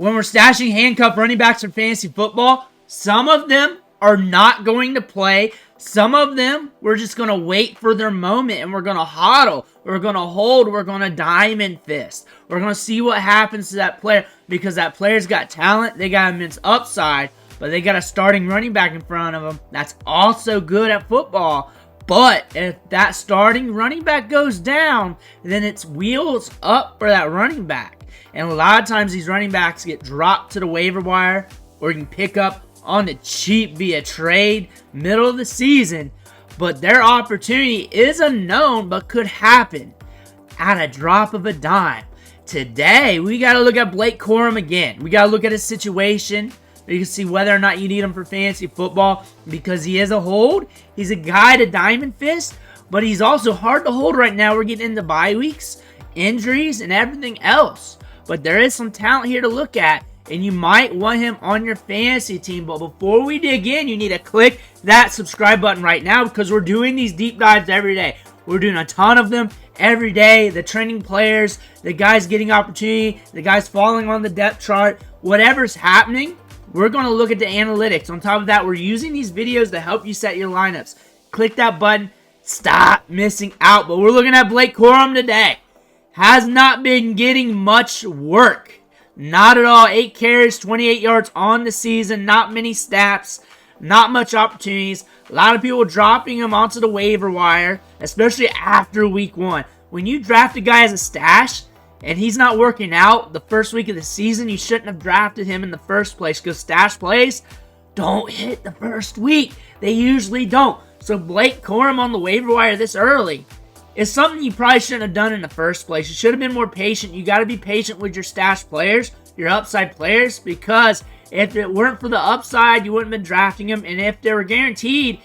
When we're stashing handcuff running backs in fantasy football, some of them are not going to play. Some of them, we're just going to wait for their moment and we're going to hodl. We're going to hold. We're going to diamond fist. We're going to see what happens to that player because that player's got talent. They got immense upside, but they got a starting running back in front of them that's also good at football. But if that starting running back goes down, then it's wheels up for that running back. And a lot of times these running backs get dropped to the waiver wire or you can pick up on the cheap via trade middle of the season. But their opportunity is unknown but could happen at a drop of a dime. Today, we got to look at Blake Corum again. We got to look at his situation. You can see whether or not you need him for fantasy football because he is a hold. He's a guy to diamond fist, but he's also hard to hold right now. We're getting into bye weeks, injuries, and everything else. But there is some talent here to look at, and you might want him on your fantasy team. But before we dig in, you need to click that subscribe button right now because we're doing these deep dives every day. We're doing a ton of them every day. The trending players, the guys getting opportunity, the guys falling on the depth chart, whatever's happening, we're going to look at the analytics. On top of that, we're using these videos to help you set your lineups. Click that button. Stop missing out. But we're looking at Blake Corum today. Has not been getting much work. Not at all. 8 carries, 28 yards on the season. Not many snaps. Not much opportunities. A lot of people dropping him onto the waiver wire, especially after week 1. When you draft a guy as a stash, and he's not working out the first week of the season, you shouldn't have drafted him in the first place because stash plays don't hit the first week. They usually don't. So Blake Corum on the waiver wire this early is something you probably shouldn't have done in the first place. You should have been more patient. You got to be patient with your stash players, your upside players, because if it weren't for the upside, you wouldn't have been drafting them. And if they were guaranteed,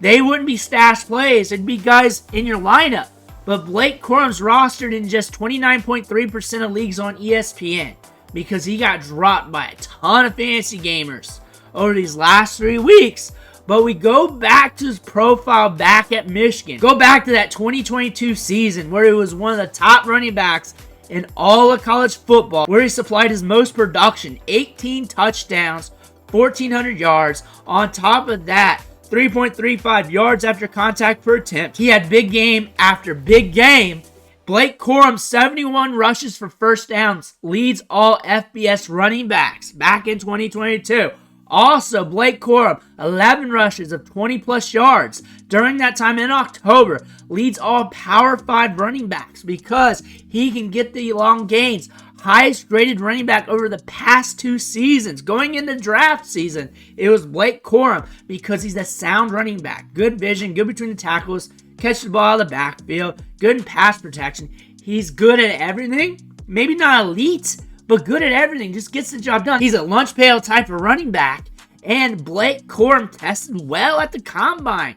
they wouldn't be stash plays. It'd be guys in your lineup. But Blake Corum's rostered in just 29.3% of leagues on ESPN because he got dropped by a ton of fantasy gamers over these last 3 weeks. But we go back to his profile back at Michigan. Go back to that 2022 season where he was one of the top running backs in all of college football, where he supplied his most production, 18 touchdowns, 1,400 yards. On top of that, 3.35 yards after contact per attempt. He had big game after big game. Blake Corum, 71 rushes for first downs, leads all FBS running backs back in 2022. Also, Blake Corum, 11 rushes of 20-plus yards during that time in October, leads all Power 5 running backs because he can get the long gains. Highest rated running back over the past 2 seasons. Going into draft season, it was Blake Corum because he's a sound running back. Good vision, good between the tackles, catch the ball out of the backfield, good in pass protection. He's good at everything. Maybe not elite, but good at everything. Just gets the job done. He's a lunch pail type of running back. And Blake Corum tested well at the combine.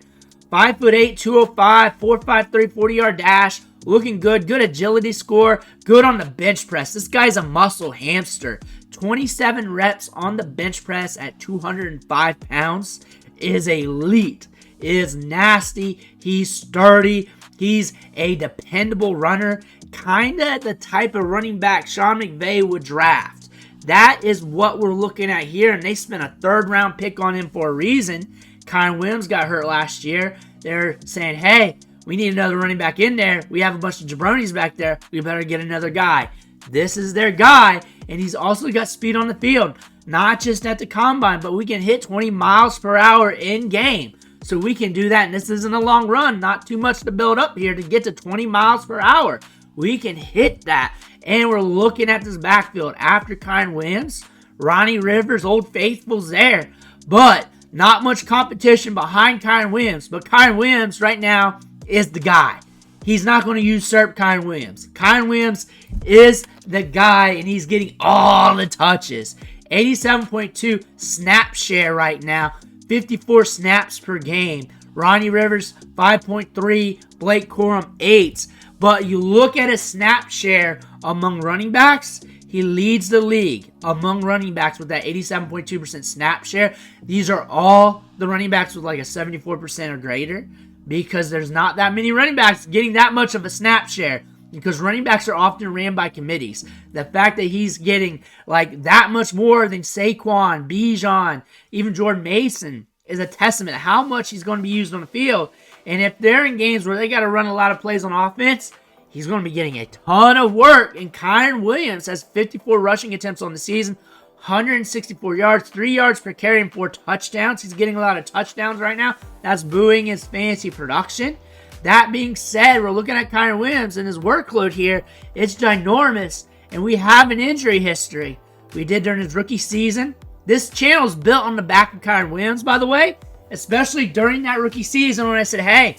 5'8", 205, 4.53, 40-yard dash. Looking good. Good agility score. Good on the bench press. This guy's a muscle hamster. 27 reps on the bench press at 205 pounds is elite. Is nasty. He's sturdy. He's a dependable runner. Kinda the type of running back Sean McVay would draft. That is what we're looking at here, and they spent a 3rd-round pick on him for a reason. Kyren Williams got hurt last year. They're saying, hey, we need another running back in there. We have a bunch of jabronis back there. We better get another guy. This is their guy, and he's also got speed on the field. Not just at the combine, but we can hit 20 miles per hour in game. So we can do that, and this isn't a long run. Not too much to build up here to get to 20 miles per hour. We can hit that. And we're looking at this backfield after Kyren Williams. Ronnie Rivers, Old Faithful's there. But not much competition behind Kyren Williams. But Kyren Williams right now is the guy. He's not going to usurp Kyren Williams. Kyren Williams is the guy, and he's getting all the touches. 87.2 snap share right now. 54 snaps per game. Ronnie Rivers, 5.3. Blake Corum, 8. But you look at his snap share among running backs, he leads the league among running backs with that 87.2% snap share. These are all the running backs with like a 74% or greater because there's not that many running backs getting that much of a snap share. because running backs are often ran by committees. The fact that he's getting like that much more than Saquon, Bijan, even Jordan Mason is a testament to how much he's going to be used on the field. And if they're in games where they got to run a lot of plays on offense, he's going to be getting a ton of work. And Kyren Williams has 54 rushing attempts on the season, 164 yards, 3 yards per carry, and 4 touchdowns. He's getting a lot of touchdowns right now. That's buoying his fantasy production. That being said, we're looking at Kyren Williams and his workload here. It's ginormous, and we have an injury history. We did during his rookie season. This channel is built on the back of Kyren Williams, by the way, especially during that rookie season when I said, hey,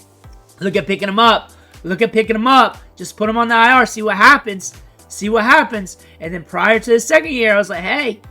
look at picking him up. Look at picking him up. Just put him on the IR, see what happens. See what happens. And then prior to his second year, I was like, hey,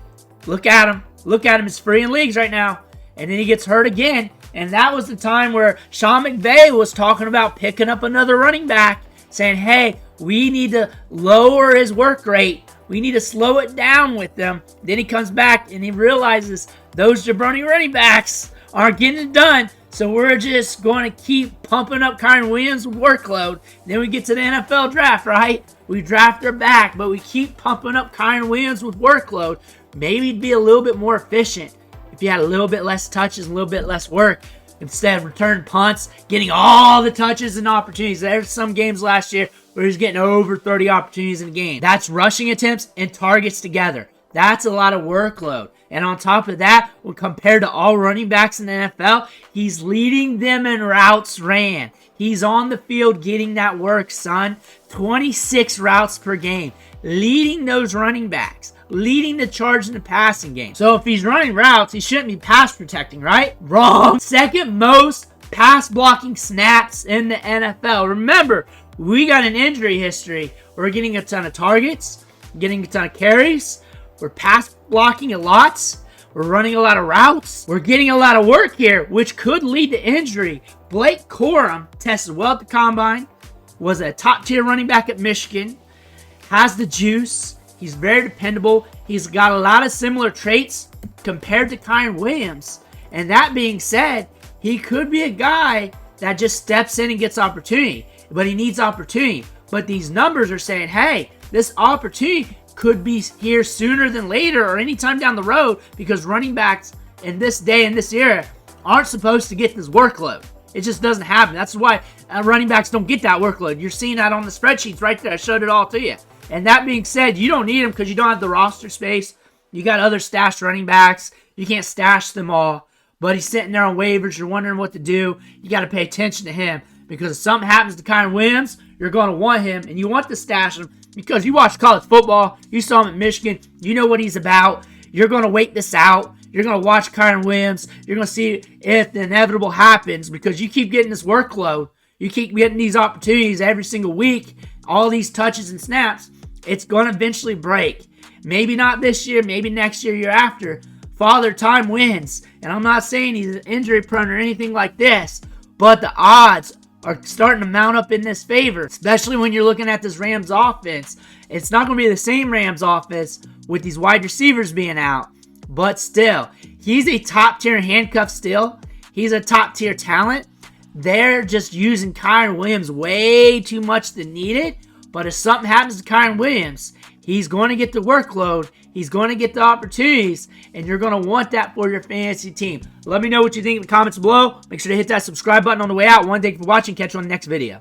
look at him. Look at him. He's free in leagues right now. And then he gets hurt again. And that was the time where Sean McVay was talking about picking up another running back, saying, hey, we need to lower his work rate. We need to slow it down with them. Then he comes back and he realizes those jabroni running backs aren't getting it done. So we're just going to keep pumping up Kyren Williams' workload. Then we get to the NFL draft, right? We draft their back, but we keep pumping up Kyren Williams with workload. Maybe it'd be a little bit more efficient if you had a little bit less touches, a little bit less work. Instead of return punts, getting all the touches and opportunities. There's some games last year where he's getting over 30 opportunities in a game. That's rushing attempts and targets together. That's a lot of workload. And on top of that, when compared to all running backs in the NFL, he's leading them in routes ran. He's on the field getting that work, son. 26 routes per game. Leading those running backs. Leading the charge in the passing game. So if he's running routes, he shouldn't be pass protecting, right? Wrong. Second most pass blocking snaps in the NFL. Remember, we got an injury history. We're getting a ton of targets, getting a ton of carries. We're pass blocking a lot. We're running a lot of routes. We're getting a lot of work here, which could lead to injury. Blake Corum tested well at the combine, was a top-tier running back at Michigan, has the juice. He's very dependable. He's got a lot of similar traits compared to Kyren Williams. And that being said, he could be a guy that just steps in and gets opportunity. But he needs opportunity. But these numbers are saying, hey, this opportunity could be here sooner than later or anytime down the road, because running backs in this day and this era aren't supposed to get this workload. It just doesn't happen. That's why running backs don't get that workload. You're seeing that on the spreadsheets right there. I showed it all to you. And that being said, you don't need him because you don't have the roster space. You got other stashed running backs. You can't stash them all. But he's sitting there on waivers. You're wondering what to do. You got to pay attention to him, because if something happens to Kyren Williams, you're going to want him, and you want to stash him because you watch college football. You saw him at Michigan. You know what he's about. You're going to wait this out. You're going to watch Kyren Williams. You're going to see if the inevitable happens, because you keep getting this workload. You keep getting these opportunities every single week, all these touches and snaps. It's going to eventually break. Maybe not this year, maybe next year, year after. Father Time wins. And I'm not saying he's injury prone or anything like this, but the odds are starting to mount up in this favor, especially when you're looking at this Rams offense. It's not going to be the same Rams offense with these wide receivers being out, but still, he's a top-tier handcuff still. He's a top-tier talent. They're just using Kyren Williams way too much than needed, but if something happens to Kyren Williams, he's going to get the workload. He's going to get the opportunities, and you're going to want that for your fantasy team. Let me know what you think in the comments below. Make sure to hit that subscribe button on the way out. Thank you for watching. Catch you on the next video.